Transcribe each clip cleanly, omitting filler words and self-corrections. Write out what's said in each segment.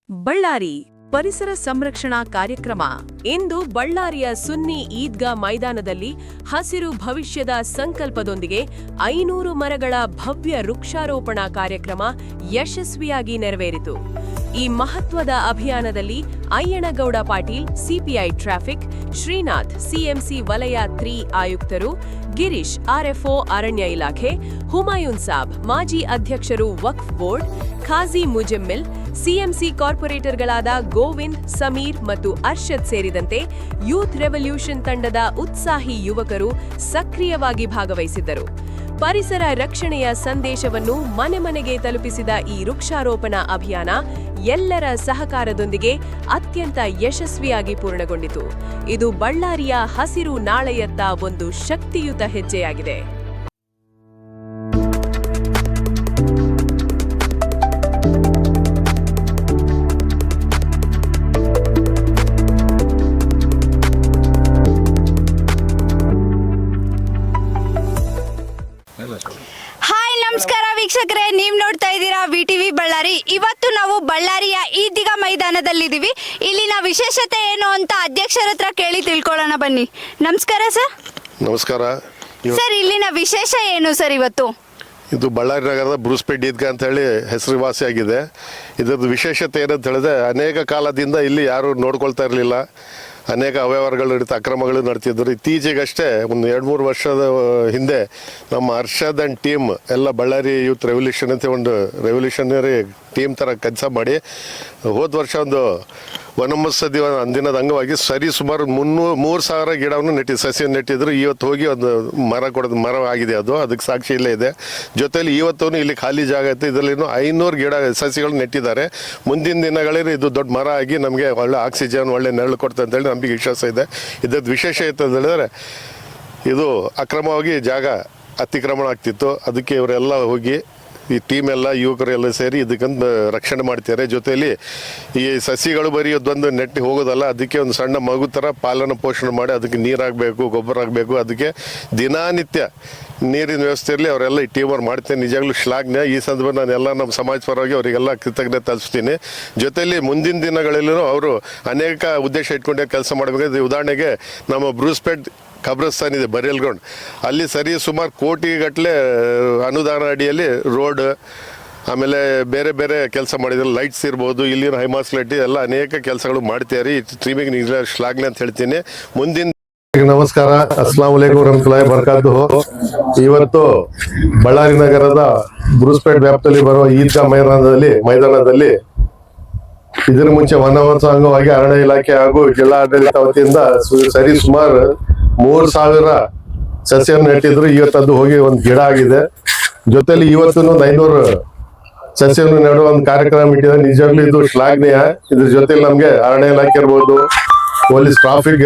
ಬಳ್ಳಾರಿ ಪರಿಸರ ಸಂರಕ್ಷಣಾ ಕಾರ್ಯಕ್ರಮ ಇಂದು ಬಳ್ಳಾರಿಯ ಸುನ್ನಿ ಈದ್ಗಾ ಮೈದಾನದಲ್ಲಿ ಹಸಿರು ಭವಿಷ್ಯದ ಸಂಕಲ್ಪದೊಂದಿಗೆ 500 ಮರಗಳ ಭವ್ಯ ವೃಕ್ಷಾರೋಪಣಾ ಕಾರ್ಯಕ್ರಮ ಯಶಸ್ವಿಯಾಗಿ ನೆರವೇರಿತು. ಈ ಮಹತ್ವದ ಅಭಿಯಾನದಲ್ಲಿ Ayyanagouda Patil CPI traffic, Srinath CMC ವಲಯ 3 ಆಯುಕ್ತರು, ಗಿರೀಶ್ ಆರ್ಎಫ್ಒ ಅರಣ್ಯ ಇಲಾಖೆ, ಹುಮಾಯೂನ್ ಸಾಬ್ ಮಾಜಿ ಅಧ್ಯಕ್ಷರು ವಕ್ಫ್ ಬೋರ್ಡ್, ಖಾಜಿ ಮುಜಮ್ಮಿಲ್, ಸಿಎಂಸಿ ಕಾರ್ಪೊರೇಟರ್ಗಳಾದ ಗೋವಿಂದ್, ಸಮೀರ್ ಮತ್ತು ಅರ್ಷದ್ ಸೇರಿದಂತೆ ಯೂತ್ ರೆವಲ್ಯೂಷನ್ ತಂಡದ ಉತ್ಸಾಹಿ ಯುವಕರು ಸಕ್ರಿಯವಾಗಿ ಭಾಗವಹಿಸಿದ್ದರು. ಪರಿಸರ ರಕ್ಷಣೆಯ ಸಂದೇಶವನ್ನು ಮನೆ ಮನೆಗೆ ತಲುಪಿಸಿದ ಈ ವೃಕ್ಷಾರೋಪಣಾ ಅಭಿಯಾನ ಎಲ್ಲರ ಸಹಕಾರದೊಂದಿಗೆ ಅತ್ಯಂತ ಯಶಸ್ವಿಯಾಗಿ ಪೂರ್ಣಗೊಂಡಿತು. ಇದು ಬಳ್ಳಾರಿಯ ಹಸಿರು ನಾಳೆಯತ್ತ ಒಂದು ಶಕ್ತಿಯುತ ಹೆಜ್ಜೆಯಾಗಿದೆ. ನಮಸ್ಕಾರ ವೀಕ್ಷಕರೇ, ನೀವು ನೋಡ್ತಾ ಇದ್ದೀರಾ ವಿಟಿವಿ ಬಳ್ಳಾರಿ. ಇವತ್ತು ನಾವು ಬಳ್ಳಾರಿಯ ಈದ್ಗಾ ಮೈದಾನದಲ್ಲಿದ್ದೀವಿ. ಇಲ್ಲಿನ ವಿಶೇಷತೆ ಏನು ಅಂತ ಅಧ್ಯಕ್ಷರ ಹತ್ರ ಕೇಳಿ ತಿಳ್ಕೊಳ್ಳೋಣ ಬನ್ನಿ. ನಮಸ್ಕಾರ ಸರ್. ನಮಸ್ಕಾರ ಸರ್, ಇಲ್ಲಿನ ವಿಶೇಷ ಏನು ಸರ್? ಇವತ್ತು ಇದು ಬಳ್ಳಾರಿ ನಗರದ ಬ್ರೂಸ್ಪೇಟ್ ಈದ್ಗಾ ಅಂತ ಹೇಳಿ ಹೆಸರುವಾಸಿಯಾಗಿದೆ. ಇದರದ್ದು ವಿಶೇಷತೆ ಏನಂತ ಹೇಳಿದ್ರೆ, ಅನೇಕ ಕಾಲದಿಂದ ಇಲ್ಲಿ ಯಾರು ನೋಡ್ಕೊಳ್ತಾ ಇರಲಿಲ್ಲ. ಅನೇಕ ಅವ್ಯವಹಾರಗಳು ಅಕ್ರಮಗಳು ನಡ್ತಿದ್ರು. ಇತ್ತೀಚೆಗಷ್ಟೇ ಒಂದು 2-3 ವರ್ಷದ ಹಿಂದೆ ನಮ್ಮ ಅರ್ಷದ್ ಆ್ಯಂಡ್ ಟೀಮ್ ಎಲ್ಲ ಬಳ್ಳಾರಿ ಯೂತ್ ರೆವಲ್ಯೂಷನ್ ಅಂತ ಒಂದು ರೆವಲ್ಯೂಷನರಿ ಟೀಮ್ ಥರ ಕೆಲಸ ಮಾಡಿ ಹೋದ ವರ್ಷ ಒಂದು ವನಮಹೋತ್ಸವ ದಿನದ ಅಂಗವಾಗಿ ಸುಮಾರು 3,000 ಗಿಡವನ್ನು ಸಸಿಯನ್ನು ನೆಟ್ಟಿದ್ರು. ಇವತ್ತು ಹೋಗಿ ಒಂದು ಮರ ಆಗಿದೆ. ಅದಕ್ಕೆ ಸಾಕ್ಷಿ ಇಲ್ಲೇ ಇದೆ. ಜೊತೆಯಲ್ಲಿ ಇವತ್ತು ಇಲ್ಲಿ ಖಾಲಿ ಜಾಗ ಐತೆ, ಇದರಲ್ಲಿ 500 ಗಿಡ ಸಸಿಗಳು ನೆಟ್ಟಿದ್ದಾರೆ. ಮುಂದಿನ ದಿನಗಳಲ್ಲಿ ಇದು ದೊಡ್ಡ ಮರ ಆಗಿ ನಮಗೆ ಒಳ್ಳೆ ಆಕ್ಸಿಜನ್, ಒಳ್ಳೆ ನೆರಳು ಕೊಡ್ತದೆ ಅಂತೇಳಿ ನಮಗೆ ವಿಶ್ವಾಸ ಇದೆ. ಇದ್ರದ್ದು ವಿಶೇಷ ಐತೆ ಅಂತ ಹೇಳಿದ್ರೆ, ಇದು ಅಕ್ರಮವಾಗಿ ಜಾಗ ಅತಿಕ್ರಮಣ ಆಗ್ತಿತ್ತು. ಅದಕ್ಕೆ ಇವರೆಲ್ಲ ಹೋಗಿ ಈ ಟೀಮ್ ಎಲ್ಲ ಯುವಕರೆಲ್ಲ ಸೇರಿ ಇದಕ್ಕಂತ ರಕ್ಷಣೆ ಮಾಡ್ತಾರೆ. ಜೊತೆಯಲ್ಲಿ ಈ ಸಸಿಗಳು ಬರೀ ಅದೊಂದು ನೆಟ್ಟಿ ಹೋಗೋದಲ್ಲ, ಅದಕ್ಕೆ ಒಂದು ಸಣ್ಣ ಮಗು ಥರ ಪಾಲನ ಪೋಷಣೆ ಮಾಡಿ ಅದಕ್ಕೆ ನೀರಾಗಬೇಕು, ಗೊಬ್ಬರ ಆಗಬೇಕು. ಅದಕ್ಕೆ ದಿನನಿತ್ಯ ನೀರಿನ ವ್ಯವಸ್ಥೆಯಲ್ಲಿ ಅವರೆಲ್ಲ ಈ ಟೀಮ್ ಅವ್ರು ಮಾಡ್ತೇನೆ. ನಿಜಾಗ್ಲೂ ಶ್ಲಾಘನೀಯ. ಈ ಸಂದರ್ಭ ನಾನೆಲ್ಲ ನಮ್ಮ ಸಮಾಜ ಪರವಾಗಿ ಅವರಿಗೆಲ್ಲ ಕೃತಜ್ಞತೆ ತಲುಪಿಸ್ತೀನಿ. ಜೊತೆಯಲ್ಲಿ ಮುಂದಿನ ದಿನಗಳಲ್ಲೂ ಅವರು ಅನೇಕ ಉದ್ದೇಶ ಇಟ್ಕೊಂಡೇ ಕೆಲಸ ಮಾಡಬೇಕಾದ್ರೆ, ಉದಾಹರಣೆಗೆ ನಮ್ಮ ಬ್ರೂಸ್ಪೇಟ್ ಖಬ್ರಸ್ತಾನ್ ಇದೆ, ಬರಿಯಲ್ ಗ್ರೌಂಡ್, ಅಲ್ಲಿ ಸುಮಾರು ಕೋಟಿಗಟ್ಟಲೆ ಅನುದಾನ ಅಡಿಯಲ್ಲಿ ರೋಡ್, ಆಮೇಲೆ ಬೇರೆ ಬೇರೆ ಕೆಲಸ ಮಾಡಿದ್ರು. ಲೈಟ್ಸ್ ಇರ್ಬೋದು, ಇಲ್ಲಿನ ಹೈಮಾಸ್ ಲೈಟ್ ಎಲ್ಲ ಅನೇಕ ಕೆಲಸಗಳು ಮಾಡ್ತಾರೆ. ಈ ಟೀಮಿಗೆ ನಿಜ ಶ್ಲಾಘನೆ ಅಂತ ಹೇಳ್ತೀನಿ. ಮುಂದಿನ ನಮಸ್ಕಾರ, ಅಸ್ಲಾಂ ವಲೈಕುಂ ವರಹಮತುಲ್ಲಾಹಿ ವಬರಕಾತುಹು. ಇವತ್ತು ಬಳ್ಳಾರಿ ನಗರದ ಬ್ರೂಸ್ಪೇಟ್ ವ್ಯಾಪ್ತಿಯಲ್ಲಿ ಬರುವ ಈದ್ಗಾ ಮೈದಾನದಲ್ಲಿ ಇದರ ಮುಂಚೆ ವನಮಹೋತ್ಸವ ಅಂಗವಾಗಿ ಅರಣ್ಯ ಇಲಾಖೆ ಹಾಗೂ ಜಿಲ್ಲಾಡಳಿತ ವತಿಯಿಂದ ಸುಮಾರು 3,000 ಸಸಿಯನ್ನು ನೆಟ್ಟಿದ್ರು. ಇವತ್ತದ್ದು ಹೋಗಿ ಒಂದು ಗಿಡ ಆಗಿದೆ. ಜೊತೆಲಿ ಇವತ್ತು 500 ಸಸಿಯನ್ನು ನೆಡುವ ಒಂದು ಕಾರ್ಯಕ್ರಮ ಇಟ್ಟಿದೆ. ನಿಜವಾಗ್ಲೂ ಇದು ಶ್ಲಾಘನೀಯ. ಇದ್ರ ಜೊತೆಲಿ ನಮ್ಗೆ ಅರಣ್ಯ ಇಲಾಖೆ ಇರ್ಬೋದು, ಪೊಲೀಸ್ ಟ್ರಾಫಿಕ್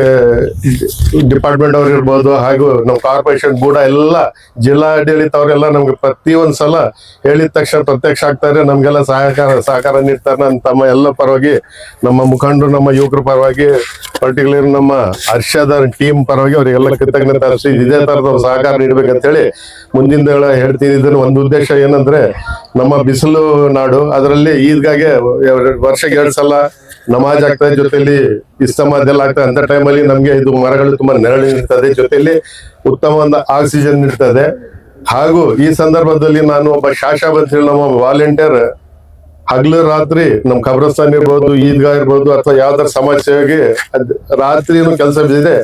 ಡಿಪಾರ್ಟ್ಮೆಂಟ್ ಅವ್ರು ಇರ್ಬೋದು, ಹಾಗೂ ನಮ್ಮ ಕಾರ್ಪೊರೇಷನ್ ಕೂಡ ಎಲ್ಲ ಜಿಲ್ಲಾಡಳಿತ ಅವರೆಲ್ಲ ನಮ್ಗೆ ಪ್ರತಿಯೊಂದು ಸಲ ಹೇಳಿದ ತಕ್ಷಣ ಪ್ರತ್ಯಕ್ಷ ಆಗ್ತಾರೆ, ನಮ್ಗೆಲ್ಲ ಸಹಕಾರ ನೀಡ್ತಾರೆ. ತಮ್ಮ ಎಲ್ಲ ಪರವಾಗಿ, ನಮ್ಮ ಮುಖಂಡರು, ನಮ್ಮ ಯುವಕರ ಪರವಾಗಿ, ಪರ್ಟಿಕ್ಯುಲರ್ ನಮ್ಮ ಅರ್ಷದ ಟೀಮ್ ಪರವಾಗಿ ಅವರಿಗೆಲ್ಲ ಕೃತಜ್ಞತೆ ಅರ್ಸಿ ಇದೇ ತರದ ಸಹಕಾರ ನೀಡ್ಬೇಕಂತ ಹೇಳಿ ಮುಂದಿನ ಹೇಳ್ತೀನಿ. ಇದನ್ನ ಒಂದು ಉದ್ದೇಶ ಏನಂದ್ರೆ, ನಮ್ಮ ಬಿಸಿಲು ನಾಡು, ಅದರಲ್ಲಿ ಈದ್ಗಾಗೆ ವರ್ಷಕ್ಕೆ 2 ಸಲ ನಮಾಜ್ ಆಗ್ತದೆ, ಜೊತೆಲಿ ಇಸ್ತಮ ಅದೆಲ್ಲ ಆಗ್ತದೆ. ಅಂತ ಟೈಮಲ್ಲಿ ನಮ್ಗೆ ಇದು ಮರಗಳು ತುಂಬಾ ನೆರಳು ನೀಡ್ತದೆ, ಜೊತೆಲಿ ಉತ್ತಮ ಒಂದು ಆಕ್ಸಿಜನ್ ನೀಡ್ತದೆ. ಹಾಗೂ ಈ ಸಂದರ್ಭದಲ್ಲಿ ನಾನು ಒಬ್ಬ ಶಾಸಕ ಅಂತ ಹೇಳಿ ನಮ್ಮ ವಾಲಂಟಿಯರ್ ಹಗಲು ರಾತ್ರಿ ನಮ್ಮ ಖಬ್ರಸ್ತಾನ್ ಇರ್ಬೋದು, ಈದ್ಗಾ ಇರ್ಬೋದು, ಅಥವಾ ಯಾವ್ದಾರ ಸಮಾಜ ಸೇವೆಗೆ ರಾತ್ರಿನೂ ಕೆಲಸ ಬಿದ್ದಿದೆ.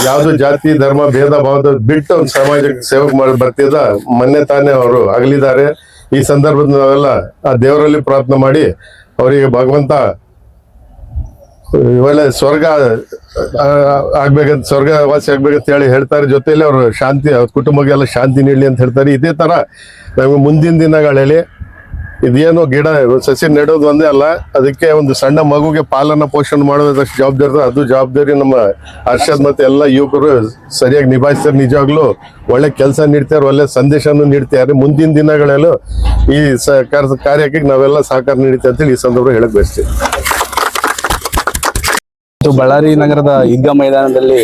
ಯಾವ್ದು ಜಾತಿ ಧರ್ಮ ಭೇದ ಭಾವದ ಬಿಟ್ಟು ಒಂದು ಸಮಾಜಕ್ಕೆ ಸೇವೆ ಮಾಡಿ ಬರ್ತಿದ್ದ. ಮೊನ್ನೆ ತಾನೇ ಅವರು ಅಗಲಿದ್ದಾರೆ. ಈ ಸಂದರ್ಭದಲ್ಲಿ ನಾವೆಲ್ಲ ಆ ದೇವರಲ್ಲಿ ಪ್ರಾರ್ಥನೆ ಮಾಡಿ ಅವರಿಗೆ ಭಗವಂತ ಒಳ್ಳೆ ಸ್ವರ್ಗ ಆಗ್ಬೇಕಂತ, ಸ್ವರ್ಗವಾಸಿ ಆಗ್ಬೇಕಂತ ಹೇಳಿ ಹೇಳ್ತಾರೆ. ಜೊತೆಯಲ್ಲಿ ಅವರು ಶಾಂತಿ, ಅವ್ರ ಕುಟುಂಬಕ್ಕೆಲ್ಲ ಶಾಂತಿ ನೀಡಲಿ ಅಂತ ಹೇಳ್ತಾರೆ. ಇದೇ ತರ ನಮ್ಗೆ ಮುಂದಿನ ದಿನಗಳಲ್ಲಿ ಇದೇನು ಗಿಡ ಸಸಿ ನೆಡೋದು ಒಂದೇ ಅಲ್ಲ, ಅದಕ್ಕೆ ಒಂದು ಸಣ್ಣ ಮಗುಗೆ ಪಾಲನ ಪೋಷಣೆ ಮಾಡೋದಷ್ಟು ಜವಾಬ್ದಾರಿ. ಅದು ಜವಾಬ್ದಾರಿ ನಮ್ಮ ಅರ್ಷದ್ ಮತ್ತೆ ಎಲ್ಲ ಯುವಕರು ಸರಿಯಾಗಿ ನಿಭಾಯಿಸ್ತಾರೆ. ನಿಜವಾಗ್ಲೂ ಒಳ್ಳೆ ಕೆಲಸ ನೀಡ್ತಾರೆ, ಒಳ್ಳೆ ಸಂದೇಶನೂ ನೀಡ್ತಾರೆ. ಮುಂದಿನ ದಿನಗಳಲ್ಲೂ ಈ ಕಾರ್ಯಕ್ಕೆ ನಾವೆಲ್ಲ ಸಹಕಾರ ನೀಡ್ತೇವೆ ಅಂತೇಳಿ ಈ ಸಂದರ್ಭ ಹೇಳಕ್ ಬಯಸ್ತೀವಿ. ಬಳ್ಳಾರಿ ನಗರದ ಈದ್ಗಾ ಮೈದಾನದಲ್ಲಿ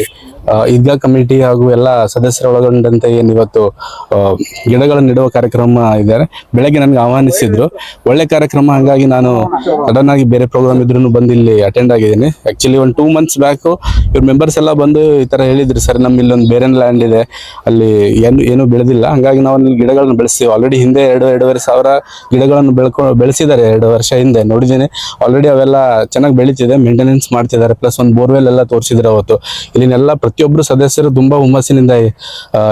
ಈದ್ಗಾ ಕಮಿಟಿ ಹಾಗೂ ಎಲ್ಲ ಸದಸ್ಯರು ಒಳಗೊಂಡಂತೆ ಏನು ಇವತ್ತು ಗಿಡಗಳನ್ನು ನೆಡುವ ಕಾರ್ಯಕ್ರಮ ಇದ್ದಾರೆ. ಬೆಳಗ್ಗೆ ನನಗೆ ಆಹ್ವಾನಿಸಿದ್ರು, ಒಳ್ಳೆ ಕಾರ್ಯಕ್ರಮ, ಹಾಗಾಗಿ ನಾನು ಸಡನ್ ಆಗಿ ಬೇರೆ ಪ್ರೋಗ್ರಾಮ್ ಇದ್ರೂ ಬಂದು ಇಲ್ಲಿ ಅಟೆಂಡ್ ಆಗಿದ್ದೀನಿ. ಆಕ್ಚುಲಿ ಒಂದು 2 months ಬ್ಯಾಕ್ ಇವ್ರ ಮೆಂಬರ್ಸ್ ಎಲ್ಲ ಬಂದು ಈ ತರ ಹೇಳಿದ್ರು, ಸರ್ ನಮ್ಮ ಇಲ್ಲೊಂದು ಬೇರೆ ಲ್ಯಾಂಡ್ ಇದೆ, ಅಲ್ಲಿ ಏನು ಬೆಳೆದಿಲ್ಲ, ಹಂಗಾಗಿ ನಾವು ಅಲ್ಲಿ ಗಿಡಗಳನ್ನು ಬೆಳೆಸ್ತೀವಿ. ಆಲ್ರೆಡಿ ಹಿಂದೆ 2-2.5 ಸಾವಿರ ಗಿಡಗಳನ್ನು ಬೆಳೆಸಿದ್ದಾರೆ 2 ವರ್ಷ ಹಿಂದೆ, ನೋಡಿದ್ದೀನಿ. ಆಲ್ರೆಡಿ ಅವೆಲ್ಲ ಚೆನ್ನಾಗಿ ಬೆಳೀತಿದೆ, ಮೇಂಟೆನೆನ್ಸ್ ಮಾಡ್ತಿದ್ದಾರೆ. ಪ್ಲಸ್ ಒಂದು ಬೋರ್ವೆಲ್ ಎಲ್ಲ ತೋರಿಸಿದ್ರೆ ಅವತ್ತು. ಇಲ್ಲಿನೆಲ್ಲ ಪ್ರತಿಯೊಬ್ಬರು ಸದಸ್ಯರು ತುಂಬಾ ಹುಮ್ಮಸ್ಸಿನಿಂದ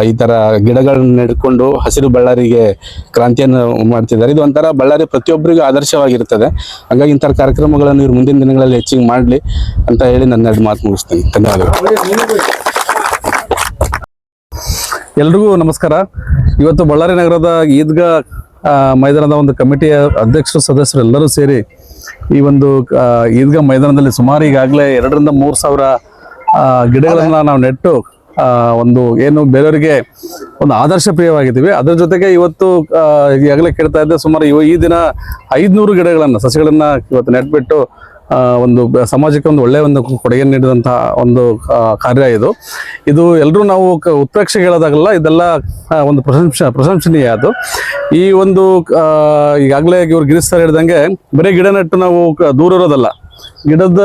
ಈ ತರ ಗಿಡಗಳನ್ನ ನೆಡ್ಕೊಂಡು ಹಸಿರು ಬಳ್ಳಾರಿಗೆ ಕ್ರಾಂತಿಯನ್ನು ಮಾಡ್ತಿದ್ದಾರೆ. ಇದು ಒಂಥರ ಬಳ್ಳಾರಿ ಪ್ರತಿಯೊಬ್ಬರಿಗೂ ಆದರ್ಶವಾಗಿರ್ತದೆ. ಹಾಗಾಗಿ ಇಂಥ ಕಾರ್ಯಕ್ರಮಗಳನ್ನು ಇವ್ರು ಮುಂದಿನ ದಿನಗಳಲ್ಲಿ ಹೆಚ್ಚಿಗೆ ಮಾಡಲಿ ಅಂತ ಹೇಳಿ ನನ್ನ 2 ಮಾತು ಮುಗಿಸ್ತೀನಿ. ಧನ್ಯವಾದಗಳು. ಎಲ್ರಿಗೂ ನಮಸ್ಕಾರ. ಇವತ್ತು ಬಳ್ಳಾರಿ ನಗರದ ಈದ್ಗಾ ಮೈದಾನದ ಒಂದು ಕಮಿಟಿಯ ಅಧ್ಯಕ್ಷರು ಸದಸ್ಯರು ಎಲ್ಲರೂ ಸೇರಿ ಈ ಒಂದು ಈದ್ಗಾ ಮೈದಾನದಲ್ಲಿ ಸುಮಾರು ಈಗಾಗಲೇ 2-3 ಸಾವಿರ ಗಿಡಗಳನ್ನ ನಾವು ನೆಟ್ಟು ಒಂದು ಏನು ಬೇರೆಯವರಿಗೆ ಒಂದು ಆದರ್ಶಪ್ರಿಯವಾಗಿದ್ದೀವಿ. ಅದರ ಜೊತೆಗೆ ಇವತ್ತು ಈಗಾಗಲೇ ಕೇಳ್ತಾ ಇದ್ದೆ, ಸುಮಾರು ಈ ದಿನ 500 ಗಿಡಗಳನ್ನ ಸಸಿಗಳನ್ನ ಇವತ್ತು ನೆಟ್ಬಿಟ್ಟು ಒಂದು ಸಮಾಜಕ್ಕೆ ಒಂದು ಒಳ್ಳೆಯ ಒಂದು ಕೊಡುಗೆ ನೀಡಿದಂತಹ ಒಂದು ಕಾರ್ಯ ಇದು ಎಲ್ಲರೂ ನಾವು ಉತ್ಪ್ರೇಕ್ಷೆ ಹೇಳೋದಾಗಲ್ಲ, ಇದೆಲ್ಲ ಒಂದು ಪ್ರಶಂಸನೀಯ. ಅದು ಈ ಒಂದು ಈಗಾಗಲೇ ಇವ್ರು ಗಿರೀಶ್ ಸರ್ ಹೇಳಿದಂಗೆ ಬರೀ ಗಿಡ ನೆಟ್ಟು ನಾವು ದೂರ ಇರೋದಲ್ಲ, ಗಿಡದ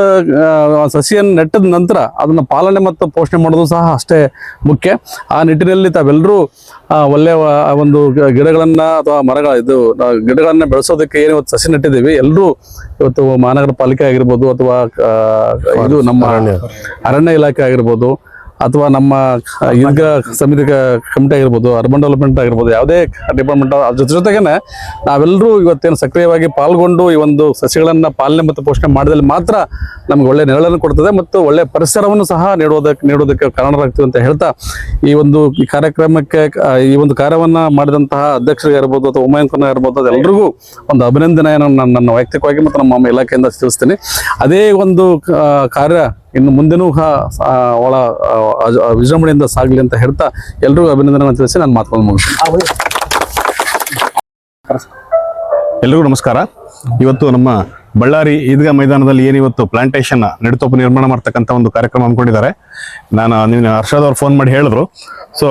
ಸಸಿಯನ್ನು ನೆಟ್ಟದ ನಂತರ ಅದನ್ನ ಪಾಲನೆ ಮತ್ತು ಪೋಷಣೆ ಮಾಡೋದು ಸಹ ಅಷ್ಟೇ ಮುಖ್ಯ. ಆ ನಿಟ್ಟಿನಲ್ಲಿ ತಾವೆಲ್ಲರೂ ಒಳ್ಳೆಯ ಒಂದು ಗಿಡಗಳನ್ನ ಅಥವಾ ಗಿಡಗಳನ್ನ ಬೆಳೆಸೋದಕ್ಕೆ ಏನು ಇವತ್ತು ಸಸಿ ನೆಟ್ಟಿದ್ದೀವಿ, ಎಲ್ಲರೂ ಇವತ್ತು ಮಹಾನಗರ ಪಾಲಿಕೆ ಆಗಿರ್ಬೋದು ಅಥವಾ ಇದು ನಮ್ಮ ಅರಣ್ಯ ಇಲಾಖೆ ಆಗಿರ್ಬೋದು ಅಥವಾ ನಮ್ಮ ಈದ್ಗಾ ಸಮಿತಿ ಕಮಿಟಿ ಆಗಿರ್ಬೋದು, ಅರ್ಬನ್ ಡೆವಲಪ್ಮೆಂಟ್ ಆಗಿರ್ಬೋದು, ಯಾವುದೇ ಡಿಪಾರ್ಟ್ಮೆಂಟ್, ಅದ್ರ ಜೊತೆಗೇನೆ ನಾವೆಲ್ಲರೂ ಇವತ್ತೇನು ಸಕ್ರಿಯವಾಗಿ ಪಾಲ್ಗೊಂಡು ಈ ಒಂದು ಸಸಿಗಳನ್ನ ಪಾಲನೆ ಮತ್ತು ಪೋಷಣೆ ಮಾಡಿದಲ್ಲಿ ಮಾತ್ರ ನಮ್ಗೆ ಒಳ್ಳೆ ನೆರಳನ್ನು ಕೊಡ್ತದೆ ಮತ್ತು ಒಳ್ಳೆ ಪರಿಸರವನ್ನು ಸಹ ನೀಡೋದಕ್ಕೆ ಕಾರಣರಾಗ್ತೀವಿ ಅಂತ ಹೇಳ್ತಾ ಈ ಕಾರ್ಯಕ್ರಮಕ್ಕೆ ಈ ಒಂದು ಕಾರ್ಯವನ್ನ ಮಾಡಿದಂತಹ ಅಧ್ಯಕ್ಷರಿಗಿರ್ಬೋದು ಅಥವಾ ಉಮಾಯಂಕನ ಇರ್ಬೋದು, ಅದೆಲ್ಲರಿಗೂ ಒಂದು ಅಭಿನಂದನೆಯನ್ನು ನನ್ನ ವೈಯಕ್ತಿಕವಾಗಿ ಮತ್ತು ನಮ್ಮ ಇಲಾಖೆಯಿಂದ ತಿಳಿಸ್ತೀನಿ. ಅದೇ ಒಂದು ಕಾರ್ಯ ಇನ್ನು ಮುಂದೆನೂ ಒಳ ವಿಜೃಂಭಣೆಯಿಂದ ಸಾಗಲಿ ಅಂತ ಹೇಳ್ತಾ ಎಲ್ರಿಗೂ ಅಭಿನಂದನೆ ತಿಳಿಸಿ ನಾನು ಮಾತುಗಳನ್ನು ಮುಗಿಸ್ತೀನಿ. ಎಲ್ರಿಗೂ ನಮಸ್ಕಾರ. ಇವತ್ತು ನಮ್ಮ ಬಳ್ಳಾರಿ ಈದ್ಗಾ ಮೈದಾನದಲ್ಲಿ ಏನಿವತ್ತು ಪ್ಲಾಂಟೇಶನ್ ನೆಡುತೋಪು ನಿರ್ಮಾಣ ಮಾಡ್ತಕ್ಕಂಥ ಒಂದು ಕಾರ್ಯಕ್ರಮ ಹಮ್ಮಿಕೊಂಡಿದ್ದಾರೆ. ನಾನು ಹರ್ಷದ್ ಅವ್ರು ಫೋನ್ ಮಾಡಿ ಹೇಳಿದ್ರು. ಸೊ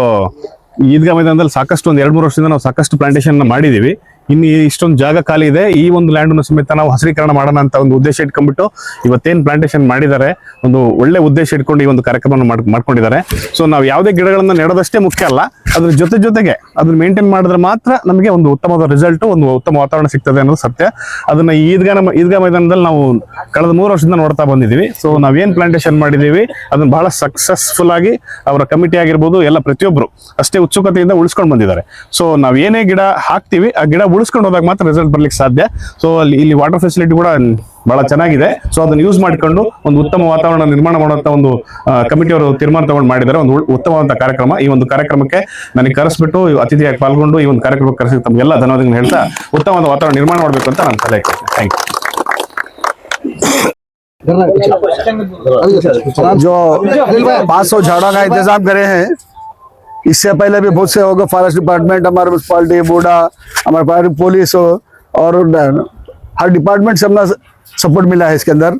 ಈದ್ಗಾ ಮೈದಾನದಲ್ಲಿ ಸಾಕಷ್ಟು ಒಂದು 2-3 ವರ್ಷದಿಂದ ನಾವು ಸಾಕಷ್ಟು ಪ್ಲಾಂಟೇಶನ್ ಮಾಡಿದ್ದೀವಿ. ಇನ್ನು ಇಷ್ಟೊಂದು ಜಾಗ ಖಾಲಿ ಇದೆ, ಈ ಒಂದು ಲ್ಯಾಂಡ್ ಸಮೇತ ನಾವು ಹಸಿರೀಕರಣ ಮಾಡೋಣ ಅಂತ ಒಂದು ಉದ್ದೇಶ ಇಟ್ಕೊಂಡ್ಬಿಟ್ಟು ಇವತ್ತೇನು ಪ್ಲಾಂಟೇಶನ್ ಮಾಡಿದ್ದಾರೆ, ಒಂದು ಒಳ್ಳೆ ಉದ್ದೇಶ ಇಟ್ಕೊಂಡು ಈ ಒಂದು ಕಾರ್ಯಕ್ರಮ ಮಾಡ್ಕೊಂಡಿದ್ದಾರೆ. ಸೊ ನಾವು ಯಾವುದೇ ಗಿಡಗಳನ್ನ ನೆಡೋದಷ್ಟೇ ಮುಖ್ಯ ಅಲ್ಲ, ಅದ್ರ ಜೊತೆಗೆ ಅದನ್ನ ಮೇಂಟೈನ್ ಮಾಡಿದ್ರೆ ಮಾತ್ರ ನಮಗೆ ಒಂದು ಉತ್ತಮವಾದ ರಿಸಲ್ಟ್, ಒಂದು ಉತ್ತಮ ವಾತಾವರಣ ಸಿಗ್ತದೆ ಅನ್ನೋದು ಸತ್ಯ. ಅದನ್ನ ಈದ್ಗಾ ಮೈದಾನದಲ್ಲಿ ನಾವು ಕಳೆದ 3 ವರ್ಷದಿಂದ ನೋಡ್ತಾ ಬಂದಿದ್ದೀವಿ. ಸೊ ನಾವೇನ್ ಪ್ಲಾಂಟೇಶನ್ ಮಾಡಿದೀವಿ ಅದನ್ನ ಬಹಳ ಸಕ್ಸಸ್ಫುಲ್ ಆಗಿ ಅವರ ಕಮಿಟಿ ಆಗಿರ್ಬೋದು ಎಲ್ಲ ಪ್ರತಿಯೊಬ್ಬರು ಅಷ್ಟೇ ಉತ್ಸುಕತೆಯಿಂದ ಉಳಿಸ್ಕೊಂಡು ಬಂದಿದ್ದಾರೆ. ಸೊ ನಾವ್ ಏನೇ ಗಿಡ ಹಾಕ್ತಿವಿ ಆ ಗಿಡ ಉಳಿಸ್ಕೊಂಡು ಹೋದಾಗ ಮಾತ್ರ ರಿಸಲ್ಟ್ ಬರ್ಲಿಕ್ಕೆ ಸಾಧ್ಯ. ಸೊ ಇಲ್ಲಿ ವಾಟರ್ ಫೆಸಿಲಿಟಿ ಕೂಡ ಬಹಳ ಚೆನ್ನಾಗಿದೆ. ಸೊ ಅದನ್ನ ಯೂಸ್ ಮಾಡಿಕೊಂಡು ಒಂದು ಉತ್ತಮ ವಾತಾವರಣ ನಿರ್ಮಾಣ ಮಾಡುವಂತ ಒಂದು ಕಮಿಟಿಯವರು ತೀರ್ಮಾನ ತಗೊಂಡು ಮಾಡಿದ್ದಾರೆ. ಒಂದು ಉತ್ತಮವಾದ ಕಾರ್ಯಕ್ರಮ. ಈ ಒಂದು ಕಾರ್ಯಕ್ರಮಕ್ಕೆ ನನಗೆ ಕರೆಸ್ಬಿಟ್ಟು ಅತಿಥಿಯಾಗಿ ಪಾಲ್ಗೊಂಡು ಈ ಒಂದು ಕಾರ್ಯಕ್ರಮಕ್ಕೆ ಕರೆಸಿ ತಮಗೆಲ್ಲ ಧನ್ಯವಾದಗಳನ್ನು ಹೇಳ್ತಾ ಉತ್ತಮವಾದ ವಾತಾವರಣ ನಿರ್ಮಾಣ ಮಾಡಬೇಕು ಅಂತ ನಾನು ಸಲಹೆ ಕೊಡ್ತೀನಿ. Thank you. जो 500 झाड़ों का इंतजाम करे हैं, इससे पहले भी बहुत से होगा, फॉरेस्ट डिपार्टमेंट, हमारे म्यूनसिपालिटी, बूढ़ा, हमारे पुलिस और हर डिपार्टमेंट से अपना सपोर्ट मिला है इसके अंदर।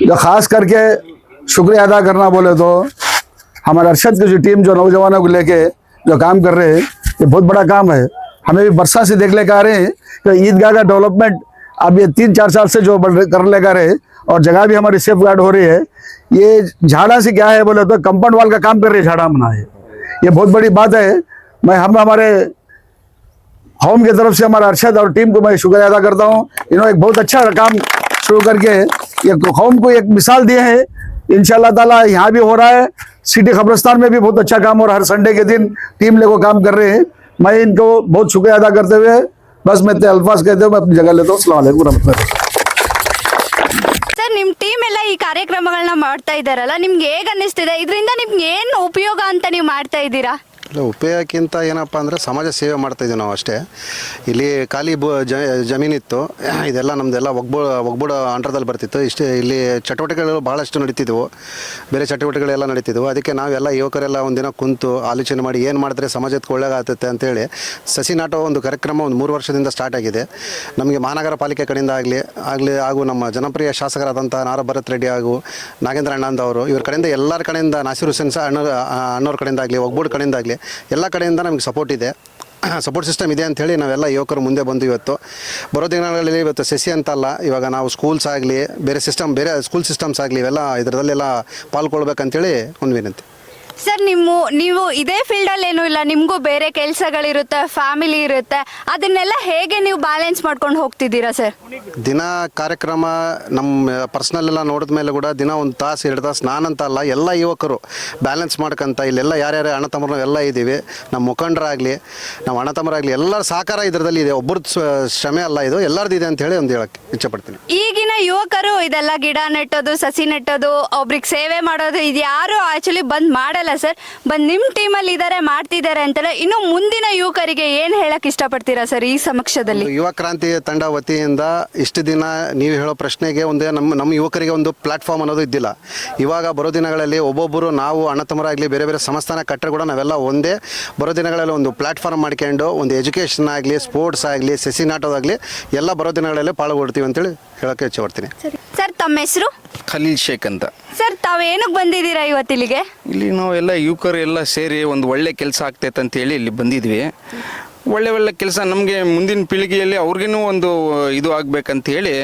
जो खास करके शुक्रिया अदा करना बोले तो हमारे अरशद की जो टीम जो नौजवानों को लेके जो काम कर रहे हैं, ये बहुत बड़ा काम है। हमें भी बरसा से देख लेकर आ रहे हैं कि ईदगाह का डेवलपमेंट अब ये 3-4 साल से जो कर लेकर रहे और जगह भी हमारी सेफ गार्ड हो रही है। ये झाड़ा से क्या है बोले तो कंपाउंड वाल का काम कर रही है, झाड़ा बना है, ये बहुत बड़ी बात है। हम हमारे होम की तरफ से हमारा अरशद और टीम को मैं शुक्रिया अदा करता हूँ। इन्होंने एक बहुत अच्छा काम शुरू करके ये होम को एक मिसाल दिए है। इंशाल्लाह ताला यहाँ भी हो रहा है, सिटी खबरस्तान में भी बहुत अच्छा काम और हर संडे के दिन टीम लेकर काम कर रहे हैं। मैं इनको बहुत शुक्रिया अदा करते हुए बस मैं अल्फाज कहते हुए मैं अपनी जगह लेता हूँ। अस्सलाम वालेकुम रहमतुल्लाह। ಸರ್, ನಿಮ್ಮ ಟೀಮ್ ಎಲ್ಲ ಈ ಕಾರ್ಯಕ್ರಮಗಳನ್ನ ಮಾಡ್ತಾ ಇದ್ದಾರಲ್ಲ, ನಿಮ್ಗೆ ಹೇಗೆ ಅನ್ನಿಸ್ತಿದೆ? ಇದರಿಂದ ನಿಮ್ಗೆ ಏನು ಉಪಯೋಗ ಅಂತ ನೀವು ಮಾಡ್ತಾ ಇದ್ದೀರಾ? ಇಲ್ಲ, ಉಪಯೋಗಕ್ಕಿಂತ ಏನಪ್ಪ ಅಂದರೆ ಸಮಾಜ ಸೇವೆ ಮಾಡ್ತಾಯಿದ್ದೀವಿ ನಾವು ಅಷ್ಟೇ. ಇಲ್ಲಿ ಖಾಲಿ ಜಮೀನಿತ್ತು, ಇದೆಲ್ಲ ನಮ್ಮದೆಲ್ಲ ಒಗ್ಗೂಡು ಅಂಡರ್ದಲ್ಲಿ ಬರ್ತಿತ್ತು. ಇಷ್ಟೇ ಇಲ್ಲಿ ಚಟುವಟಿಕೆಗಳು ಭಾಳಷ್ಟು ನಡೀತಿದ್ವು, ಬೇರೆ ಚಟುವಟಿಕೆಗಳೆಲ್ಲ ನಡೀತಿದ್ವು. ಅದಕ್ಕೆ ನಾವೆಲ್ಲ ಯುವಕರೆಲ್ಲ ಒಂದಿನ ಕುಂತು ಆಲೋಚನೆ ಮಾಡಿ ಏನು ಮಾಡಿದ್ರೆ ಸಮಾಜಕ್ಕೆ ಒಳ್ಳೆಯದಾಗ್ತೈತೆ ಅಂತೇಳಿ ಸಸಿ ನಾಟೋ ಒಂದು ಕಾರ್ಯಕ್ರಮ ಒಂದು 3 ವರ್ಷದಿಂದ ಸ್ಟಾರ್ಟ್ ಆಗಿದೆ. ನಮಗೆ ಮಹಾನಗರ ಪಾಲಿಕೆ ಕಡೆಯಿಂದ ಹಾಗೂ ನಮ್ಮ ಜನಪ್ರಿಯ ಶಾಸಕರಾದಂಥ ನಾರಾ ಭರತ್ ರೆಡ್ಡಿ ಹಾಗೂ ನಾಗೇಂದ್ರ ಅಣ್ಣಂದ್ ಅವರು ಇವ್ರ ಕಡೆಯಿಂದ ಎಲ್ಲರ ಕಡೆಯಿಂದ ನಾಸೀರ್ ಹುಸೇನ್ ಅಣ್ಣವ್ರ ಕಡೆಯಿಂದ ಆಗಲಿ ಒಗ್ಗೂಡು ಕಡೆಯಿಂದ ಆಗಲಿ ಎಲ್ಲ ಕಡೆಯಿಂದ ನಮಗೆ ಸಪೋರ್ಟ್ ಇದೆ, ಸಪೋರ್ಟ್ ಸಿಸ್ಟಮ್ ಇದೆ ಅಂಥೇಳಿ ನಾವೆಲ್ಲ ಯುವಕರು ಮುಂದೆ ಬಂದು ಇವತ್ತು ಬರೋ ದಿನಗಳಲ್ಲಿ ಇವತ್ತು ಸಸಿ ಅಂತಲ್ಲ, ಇವಾಗ ನಾವು ಸ್ಕೂಲ್ಸ್ ಆಗಲಿ ಬೇರೆ ಸ್ಕೂಲ್ ಸಿಸ್ಟಮ್ಸ್ ಆಗಲಿ ಇವೆಲ್ಲ ಇದರಲ್ಲೆಲ್ಲ ಪಾಲ್ಗೊಳ್ಬೇಕಂತೇಳಿ ಒಂದು ವಿನಂತಿ. ಸರ್ ನೀವು ಇದೇ ಫೀಲ್ಡಲ್ಲಿ ಏನೂ ಇಲ್ಲ, ನಿಮಗೂ ಬೇರೆ ಕೆಲಸಗಳಿರುತ್ತೆ, ಫ್ಯಾಮಿಲಿ ಇರುತ್ತೆ, ಅದನ್ನೆಲ್ಲ ಹೇಗೆ ನೀವು ಬ್ಯಾಲೆನ್ಸ್ ಮಾಡ್ಕೊಂಡು ಹೋಗ್ತಿದ್ದೀರಾ ಸರ್? ದಿನ ಕಾರ್ಯಕ್ರಮ ನಮ್ಮ ಪರ್ಸ್ನಲ್ ಎಲ್ಲ ನೋಡಿದ ಮೇಲೆ ಕೂಡ ದಿನ 1 ತಾಸು 2 ತಾಸು ನಾನಂತ ಅಲ್ಲ, ಎಲ್ಲ ಯುವಕರು ಬ್ಯಾಲೆನ್ಸ್ ಮಾಡ್ಕೊಂತ ಇಲ್ಲೆಲ್ಲ ಯಾರ್ಯಾರು ಅಣ್ಣ ತಮ್ಮರು ಎಲ್ಲ ಇದ್ದೀವಿ. ನಮ್ಮ ಮುಖಂಡರಾಗಲಿ ನಮ್ಮ ಅಣ್ಣ ತಮ್ಮರಾಗಲಿ ಎಲ್ಲರ ಸಹಕಾರ ಇದರಲ್ಲಿ ಇದೆ, ಒಬ್ಬರದ್ದು ಶ್ರಮೆ ಅಲ್ಲ, ಇದು ಎಲ್ಲರದ್ದು ಇದೆ ಅಂತ ಹೇಳಿ ಒಂದು ಹೇಳಕ್ಕೆ ಇಚ್ಛೆಪಡ್ತೀನಿ. ಈಗಿನ ಯುವಕರು ಇದೆಲ್ಲ ಗಿಡ ನೆಟ್ಟೋದು, ಸಸಿ ನೆಟ್ಟೋದು, ಒಬ್ರಿಗೆ ಸೇವೆ ಮಾಡೋದು ಇದು ಯಾರು ಆಕ್ಚುಲಿ ಬಂದ್ ಮಾಡಲ್ಲ ಸರ್. ನಿಮ್ಮ ಟೀಮಲ್ಲಿ ಇದ್ದಾರೆ, ಮಾಡ್ತಿದ್ದಾರೆ ಅಂತಾರೆ. ಇನ್ನು ಮುಂದಿನ ಯುವಕರಿಗೆ ಏನು ಹೇಳಕ್ ಇಷ್ಟಪಡ್ತೀರಾ ಸರ್ ಈ ಸಮಕ್ಷದಲ್ಲಿ? ಯುವ ಕ್ರಾಂತಿ ತಂಡ ವತಿಯಿಂದ ಇಷ್ಟು ದಿನ ನೀವು ಹೇಳೋ ಪ್ರಶ್ನೆಗೆ ಒಂದೇ ನಮ್ಮ ಯುವಕರಿಗೆ ಒಂದು ಪ್ಲಾಟ್ಫಾರ್ಮ್ ಅನ್ನೋದು ಇದ್ದಿಲ್ಲ. ಇವಾಗ ಬರೋ ದಿನಗಳಲ್ಲಿ ಒಬ್ಬೊಬ್ಬರು ನಾವು ಅಣ್ಣ ತಮ್ಮರಾಗಲಿ ಬೇರೆ ಬೇರೆ ಸಂಸ್ಥಾನ ಕಟ್ಟರೆ ಕೂಡ ನಾವೆಲ್ಲ ಒಂದೇ ಬರೋ ದಿನಗಳಲ್ಲಿ ಒಂದು ಪ್ಲಾಟ್ಫಾರ್ಮ್ ಮಾಡ್ಕೊಂಡು ಒಂದು ಎಜುಕೇಷನ್ ಆಗಲಿ, ಸ್ಪೋರ್ಟ್ಸ್ ಆಗಲಿ, ಸಸಿ ನಾಟೋದಾಗಲಿ ಎಲ್ಲ ಬರೋ ದಿನಗಳಲ್ಲಿ ಪಾಲ್ಗೊಳ್ತೀವಿ ಅಂತೇಳಿ ಹೇಳೋಕ್ಕೆ ಇಚ್ಛೆ ಪಡ್ತೀನಿ. ಸರ್ ತಮ್ಮ ಹೆಸರು? ಖಲೀಲ್ ಶೇಖ್ ಅಂತ. ಸರ್ ತಾವೇನಕ್ಕೆ ಬಂದಿದ್ದೀರಾ ಇವತ್ತಿಲ್ಲಿಗೆ? ಇಲ್ಲಿ ನಾವು ಎಲ್ಲ ಯುವಕರು ಎಲ್ಲ ಸೇರಿ ಒಂದು ಒಳ್ಳೆ ಕೆಲಸ ಆಗ್ತೈತೆ ಅಂತೇಳಿ ಇಲ್ಲಿ ಬಂದಿದ್ವಿ. ಒಳ್ಳೆ ಕೆಲಸ ನಮಗೆ ಮುಂದಿನ ಪೀಳಿಗೆಯಲ್ಲಿ ಅವ್ರಿಗೂ ಒಂದು ಇದು ಆಗ್ಬೇಕಂತ ಹೇಳಿ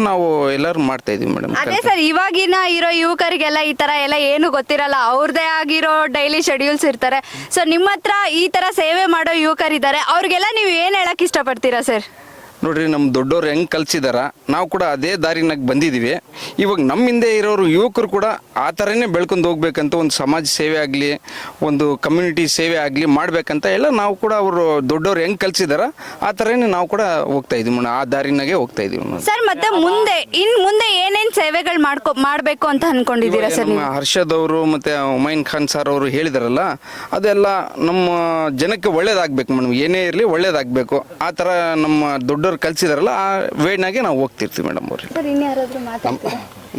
ನಾವು ಎಲ್ಲರೂ ಮಾಡ್ತಾ ಇದೀವಿ ಮೇಡಮ್. ಅದೇ ಸರ್, ಇವಾಗಿನ ಇರೋ ಯುವಕರಿಗೆಲ್ಲ ಈ ತರ ಎಲ್ಲ ಏನು ಗೊತ್ತಿರಲ್ಲ, ಅವ್ರದೇ ಆಗಿರೋ ಡೈಲಿ ಶೆಡ್ಯೂಲ್ಸ್ ಇರ್ತಾರೆ. ಸೊ ನಿಮ್ಮ ಹತ್ರ ಈ ತರ ಸೇವೆ ಮಾಡೋ ಯುವಕರಿದ್ದಾರೆ, ಅವ್ರಿಗೆಲ್ಲ ನೀವು ಏನು ಹೇಳಕ್ ಇಷ್ಟಪಡ್ತೀರಾ ಸರ್? ನೋಡ್ರಿ, ನಮ್ಮ ದೊಡ್ಡವ್ರು ಹೆಂಗೆ ಕಲಿಸಿದಾರ ನಾವು ಕೂಡ ಅದೇ ದಾರಿನಾಗ ಬಂದಿದ್ದೀವಿ. ಇವಾಗ ನಮ್ಮ ಹಿಂದೆ ಇರೋರು ಯುವಕರು ಕೂಡ ಆ ಥರನೇ ಬೆಳ್ಕೊಂಡು ಹೋಗ್ಬೇಕಂತ ಒಂದು ಸಮಾಜ ಸೇವೆ ಆಗಲಿ, ಒಂದು ಕಮ್ಯುನಿಟಿ ಸೇವೆ ಆಗಲಿ ಮಾಡಬೇಕಂತ ಎಲ್ಲ ನಾವು ಕೂಡ ಅವರು ದೊಡ್ಡವ್ರು ಹೆಂಗೆ ಕಲಿಸಿದಾರ ಆ ಥರನೇ ನಾವು ಕೂಡ ಹೋಗ್ತಾ ಇದೀವಿ ಮೇಡಮ್, ಆ ದಾರಿನಾಗೆ ಹೋಗ್ತಾ ಇದೀವಿ ಸರ್. ಮತ್ತೆ ಮುಂದೆ ಏನೇನು ಸೇವೆಗಳು ಮಾಡಬೇಕು ಅಂತ ಅನ್ಕೊಂಡಿದ್ದೀರಾ ಸರ್? ನಮ್ಮ ಹರ್ಷದ್ ಅವರು ಮತ್ತು ಹುಮೈನ್ ಖಾನ್ ಸರ್ ಅವರು ಹೇಳಿದಾರಲ್ಲ, ಅದೆಲ್ಲ ನಮ್ಮ ಜನಕ್ಕೆ ಒಳ್ಳೇದಾಗಬೇಕು ಮೇಡಮ್, ಏನೇ ಇರಲಿ ಒಳ್ಳೇದಾಗಬೇಕು. ಆ ಥರ ನಮ್ಮ ದೊಡ್ಡವ್ರು ಕಲಿಸಿದಾರಲ್ಲ ಆ ವೇಡ್ನಾಗೆ ನಾವು ಹೋಗ್ತಿರ್ತೀವಿ ಮೇಡಮ್ ಅವ್ರಿಗೆ.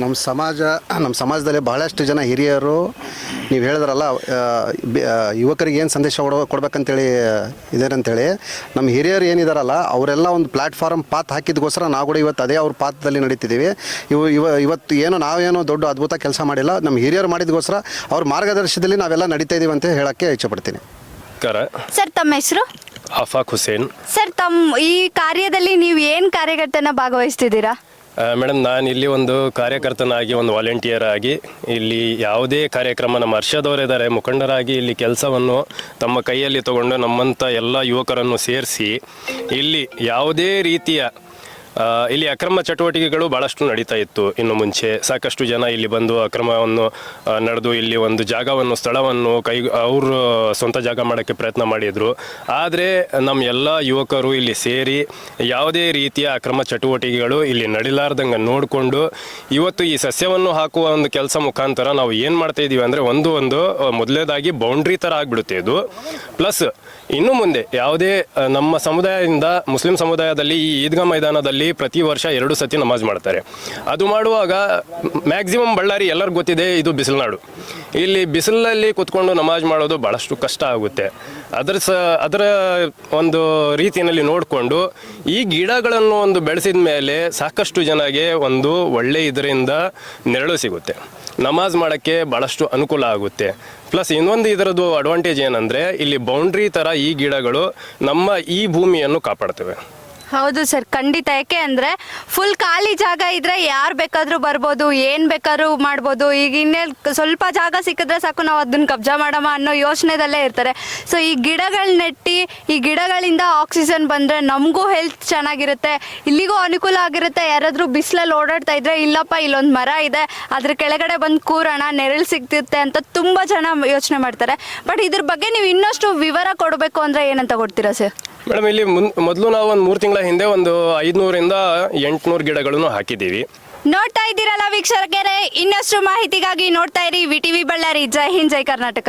ನಮ್ಮ ಸಮಾಜದಲ್ಲಿ ಬಹಳಷ್ಟು ಜನ ಹಿರಿಯರು ನೀವು ಹೇಳಿದ್ರಲ್ಲ, ಯುವಕರಿಗೆ ಏನು ಸಂದೇಶ ಕೊಡ್ಬೇಕಂತೇಳಿ ಇದೇನಂತೇಳಿ ನಮ್ಮ ಹಿರಿಯರು ಏನಿದಾರಲ್ಲ ಅವರೆಲ್ಲ ಒಂದು ಪ್ಲಾಟ್ಫಾರ್ಮ್ ಪಾತ್ ಹಾಕಿದಕ್ಕೋಸ್ಕರ ನಾವು ಕೂಡ ಇವತ್ತು ಅದೇ ಅವ್ರ ಪಾತ್ರದಲ್ಲಿ ನಡೀತಿದ್ದೀವಿ. ಇವತ್ತು ನಾವೇನೋ ದೊಡ್ಡ ಅದ್ಭುತ ಕೆಲಸ ಮಾಡಿಲ್ಲ, ನಮ್ಮ ಹಿರಿಯರು ಮಾಡಿದಕ್ಕೋಸ್ಕರ ಅವ್ರ ಮಾರ್ಗದರ್ಶನದಲ್ಲಿ ನಾವೆಲ್ಲ ನಡೀತಾ ಇದೀವಿ ಅಂತ ಹೇಳಕ್ಕೆ ಇಚ್ಛೆಪಡ್ತೀನಿ. ಸರ್ ತಮ್ಮ ಹೆಸರು? ಅಫಾಕ್ ಹುಸೇನ್. ಸರ್ ಈ ಕಾರ್ಯದಲ್ಲಿ ನೀವು ಏನು ಕಾರ್ಯಕರ್ತನ ಭಾಗವಹಿಸ್ತಿದ್ದೀರಾ? ಮೇಡಮ್, ನಾನು ಇಲ್ಲಿ ಒಂದು ಕಾರ್ಯಕರ್ತನಾಗಿ, ಒಂದು ವಾಲಂಟಿಯರ್ ಆಗಿ ಇಲ್ಲಿ ಯಾವುದೇ ಕಾರ್ಯಕ್ರಮ ನಮ್ಮ ಹರ್ಷದವರಿದ್ದಾರೆ ಮುಖಂಡರಾಗಿ ಇಲ್ಲಿ ಕೆಲಸವನ್ನು ತಮ್ಮ ಕೈಯಲ್ಲಿ ತಗೊಂಡು ನಮ್ಮಂಥ ಎಲ್ಲ ಯುವಕರನ್ನು ಸೇರಿಸಿ ಇಲ್ಲಿ ಯಾವುದೇ ರೀತಿಯ ಇಲ್ಲಿ ಅಕ್ರಮ ಚಟುವಟಿಕೆಗಳು ಭಾಳಷ್ಟು ನಡೀತಾ ಇತ್ತು. ಇನ್ನು ಮುಂಚೆ ಸಾಕಷ್ಟು ಜನ ಇಲ್ಲಿ ಬಂದು ಅಕ್ರಮವನ್ನು ನಡೆದು ಇಲ್ಲಿ ಒಂದು ಜಾಗವನ್ನು, ಸ್ಥಳವನ್ನು ಅವರು ಸ್ವಂತ ಜಾಗ ಮಾಡೋಕ್ಕೆ ಪ್ರಯತ್ನ ಮಾಡಿದರು. ಆದರೆ ನಮ್ಮ ಎಲ್ಲ ಯುವಕರು ಇಲ್ಲಿ ಸೇರಿ ಯಾವುದೇ ರೀತಿಯ ಅಕ್ರಮ ಚಟುವಟಿಕೆಗಳು ಇಲ್ಲಿ ನಡಿಲಾರ್ದಂಗೆ ನೋಡಿಕೊಂಡು ಇವತ್ತು ಈ ಸಸ್ಯವನ್ನು ಹಾಕುವ ಒಂದು ಕೆಲಸ ಮುಖಾಂತರ ನಾವು ಏನು ಮಾಡ್ತಾ ಇದ್ದೀವಿ ಅಂದರೆ ಒಂದು ಮೊದಲೇದಾಗಿ ಬೌಂಡ್ರಿ ಥರ ಆಗಿಬಿಡುತ್ತೆ ಇದು. ಪ್ಲಸ್ ಇನ್ನು ಮುಂದೆ ಯಾವುದೇ ನಮ್ಮ ಸಮುದಾಯದಿಂದ ಮುಸ್ಲಿಂ ಸಮುದಾಯದಲ್ಲಿ ಈ ಈದ್ಗಾ ಮೈದಾನದಲ್ಲಿ ಪ್ರತಿ ವರ್ಷ 2 ಸತಿ ನಮಾಜ್ ಮಾಡ್ತಾರೆ. ಅದು ಮಾಡುವಾಗ ಮ್ಯಾಕ್ಸಿಮಮ್ ಬಳ್ಳಾರಿ ಎಲ್ಲರಿಗೂ ಗೊತ್ತಿದೆ, ಇದು ಬಿಸಿಲುನಾಡು. ಇಲ್ಲಿ ಬಿಸಿಲಲ್ಲಿ ಕೂತ್ಕೊಂಡು ನಮಾಜ್ ಮಾಡೋದು ಭಾಳಷ್ಟು ಕಷ್ಟ ಆಗುತ್ತೆ. ಅದರ ಒಂದು ರೀತಿಯಲ್ಲಿ ನೋಡಿಕೊಂಡು ಈ ಗಿಡಗಳನ್ನು ಒಂದು ಬೆಳೆಸಿದ ಮೇಲೆ ಸಾಕಷ್ಟು ಜನಗೆ ಒಂದು ಒಳ್ಳೆ ಇದರಿಂದ ನೆರಳು ಸಿಗುತ್ತೆ, ನಮಾಜ್ ಮಾಡೋಕ್ಕೆ ಭಾಳಷ್ಟು ಅನುಕೂಲ ಆಗುತ್ತೆ. ಪ್ಲಸ್ ಇನ್ನೊಂದು ಇದರದ್ದು ಅಡ್ವಾಂಟೇಜ್ ಏನಂದರೆ ಇಲ್ಲಿ ಬೌಂಡ್ರಿ ಥರ ಈ ಗಿಡಗಳು ನಮ್ಮ ಈ ಭೂಮಿಯನ್ನು ಕಾಪಾಡ್ತವೆ. ಹೌದು ಸರ್, ಖಂಡಿತ. ಯಾಕೆ ಅಂದರೆ ಫುಲ್ ಖಾಲಿ ಜಾಗ ಇದ್ರೆ ಯಾರು ಬೇಕಾದರೂ ಬರ್ಬೋದು, ಏನು ಬೇಕಾದ್ರೂ ಮಾಡ್ಬೋದು. ಈಗ ಸ್ವಲ್ಪ ಜಾಗ ಸಿಕ್ಕಿದ್ರೆ ಸಾಕು, ನಾವು ಅದನ್ನ ಕಬ್ಜಾ ಮಾಡಮ್ಮ ಅನ್ನೋ ಯೋಚನೆದಲ್ಲೇ ಇರ್ತಾರೆ. ಸೊ ಈ ಗಿಡಗಳು ನೆಟ್ಟಿ ಈ ಗಿಡಗಳಿಂದ ಆಕ್ಸಿಜನ್ ಬಂದರೆ ನಮಗೂ ಹೆಲ್ತ್ ಚೆನ್ನಾಗಿರುತ್ತೆ, ಇಲ್ಲಿಗೂ ಅನುಕೂಲ ಆಗಿರುತ್ತೆ. ಯಾರಾದರೂ ಬಿಸಿಲಲ್ಲಿ ಓಡಾಡ್ತಾ ಇದ್ರೆ ಇಲ್ಲಪ್ಪ ಇಲ್ಲೊಂದು ಮರ ಇದೆ, ಅದ್ರ ಕೆಳಗಡೆ ಬಂದು ಕೂರೋಣ, ನೆರಳು ಸಿಗ್ತಿರುತ್ತೆ ಅಂತ ತುಂಬ ಜನ ಯೋಚನೆ ಮಾಡ್ತಾರೆ. ಬಟ್ ಇದ್ರ ಬಗ್ಗೆ ನೀವು ಇನ್ನಷ್ಟು ವಿವರ ಕೊಡಬೇಕು ಅಂದರೆ ಏನಂತ ಕೊಡ್ತೀರಾ ಸರ್? ಮೇಡಮ್, ಇಲ್ಲಿ ಮೊದಲು ನಾವು ಒಂದು 3 ತಿಂಗಳ ಹಿಂದೆ ಒಂದು 500ರಿಂದ 800 ಗಿಡಗಳನ್ನು ಹಾಕಿದ್ದೀವಿ. ನೋಡ್ತಾ ಇದ್ದೀರಲ್ಲ ವೀಕ್ಷಕರೇ, ಇನ್ನಷ್ಟು ಮಾಹಿತಿಗಾಗಿ ನೋಡ್ತಾ ಇರಿ VTV ಬಳ್ಳಾರಿ. ಜೈ ಹಿಂದ್, ಜೈ ಕರ್ನಾಟಕ.